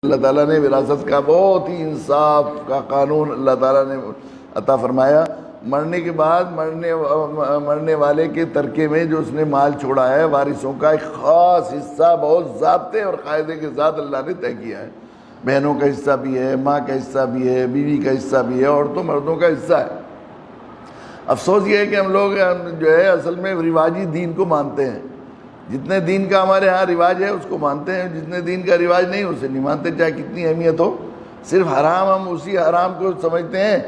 اللہ تعالیٰ نے وراثت کا بہت ہی انصاف کا قانون اللہ تعالیٰ نے عطا فرمایا. مرنے کے بعد مرنے والے کے ترکے میں جو اس نے مال چھوڑا ہے، وارثوں کا ایک خاص حصہ بہت ضابطے اور قاعدے کے ساتھ اللہ نے طے کیا ہے. بہنوں کا حصہ بھی ہے، ماں کا حصہ بھی ہے، بیوی کا حصہ بھی ہے، عورتوں مردوں کا حصہ ہے. افسوس یہ ہے کہ ہم لوگ جو ہے اصل میں رواجی دین کو مانتے ہیں. جتنے دین کا ہمارے ہاں رواج ہے اس کو مانتے ہیں، جتنے دین کا رواج نہیں اسے نہیں مانتے، چاہے کتنی اہمیت ہو. صرف حرام ہم اسی حرام کو سمجھتے ہیں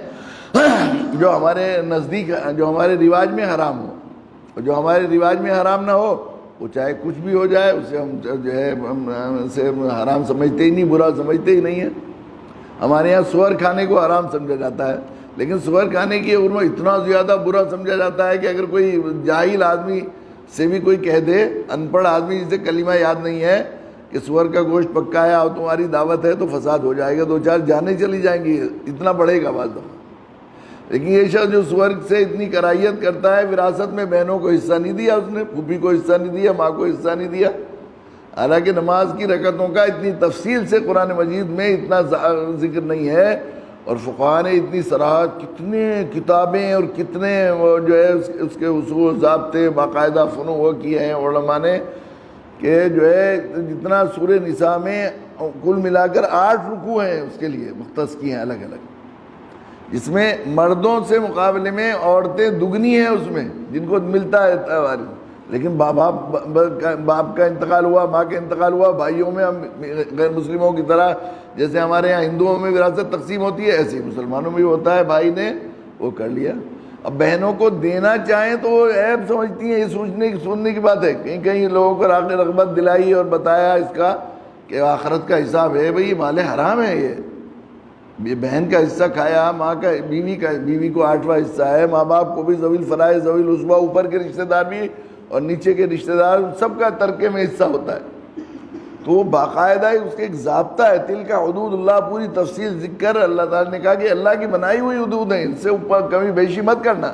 جو ہمارے نزدیک، جو ہمارے رواج میں حرام ہو. جو ہمارے رواج میں حرام نہ ہو وہ چاہے کچھ بھی ہو جائے اسے ہم جو ہے اسے حرام سمجھتے ہی نہیں، برا سمجھتے ہی نہیں ہیں. ہمارے یہاں سور کھانے کو حرام سمجھا جاتا ہے، لیکن سور کھانے کی عمر اتنا زیادہ برا سمجھا جاتا ہے کہ اگر کوئی جاہل آدمی سے بھی کوئی کہہ دے، ان پڑھ آدمی جسے کلمہ یاد نہیں ہے کہ سور کا گوشت پکایا اور تمہاری دعوت ہے، تو فساد ہو جائے گا، 2-4 جانیں چلی جائیں گی، اتنا بڑھے گا بعض دفعہ. لیکن یہ شخص جو سور سے اتنی کرائیت کرتا ہے، وراثت میں بہنوں کو حصہ نہیں دیا، اس نے پھوپھی کو حصہ نہیں دیا، ماں کو حصہ نہیں دیا. حالانکہ نماز کی رکعتوں کا اتنی تفصیل سے قرآن مجید میں اتنا ذکر نہیں ہے، اور فقہاء نے اتنی صراحت، کتنے کتابیں اور کتنے جو ہے اس کے اصول ضابطے باقاعدہ فنو وہ کیے ہیں علماء نے، کہ جو ہے جتنا سورہ نساء میں کل ملا کر 8 رکوع ہیں اس کے لیے مختص کیے ہیں الگ الگ، جس میں مردوں سے مقابلے میں عورتیں دگنی ہیں اس میں جن کو ملتا ہے وارث. لیکن باپ کا انتقال ہوا، ماں کا انتقال ہوا، بھائیوں میں ہم غیر مسلموں کی طرح جیسے ہمارے یہاں ہندوؤں میں وراثت تقسیم ہوتی ہے، ایسے ہی مسلمانوں میں بھی ہوتا ہے. بھائی نے وہ کر لیا. اب بہنوں کو دینا چاہیں تو وہ عیب سمجھتی ہیں، یہ سننے کی بات ہے. کہیں کہیں لوگوں کو راغب رغبت دلائی اور بتایا اس کا کہ آخرت کا حساب ہے. بھئی یہ مال حرام ہے، یہ بہن کا حصہ کھایا، ماں کا، بیوی کو 8واں حصہ ہے، ماں باپ کو بھی ذوی الفرائض ذوی العصبہ، اوپر کے رشتہ دار بھی اور نیچے کے رشتہ دار، سب کا ترکے میں حصہ ہوتا ہے. تو باقاعدہ اس کے ایک ضابطہ ہے. تلک حدود اللہ، پوری تفصیل ذکر. اللہ تعالیٰ نے کہا کہ اللہ کی بنائی ہوئی حدود ہیں، ان سے اوپر کمی بیشی مت کرنا.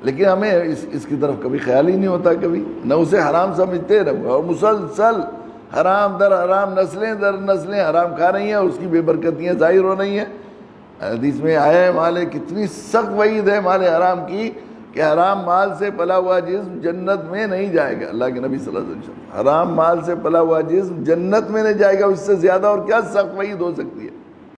لیکن ہمیں اس کی طرف کبھی خیال ہی نہیں ہوتا، کبھی نہ اسے حرام سمجھتے رہے، اور مسلسل حرام در حرام، نسلیں در نسلیں حرام کھا رہی ہیں، اس کی بے برکتیاں ظاہر ہو رہی ہیں. حدیث میں آیا ہے مال، کتنی سخت وعید ہے مال حرام کی، کہ حرام مال سے پلا ہوا جسم جنت میں نہیں جائے گا. اللہ کے نبی صلی اللہ علیہ وسلم، حرام مال سے پلا ہوا جسم جنت میں نہیں جائے گا. اس سے زیادہ اور کیا سخت وعید ہو سکتی ہے.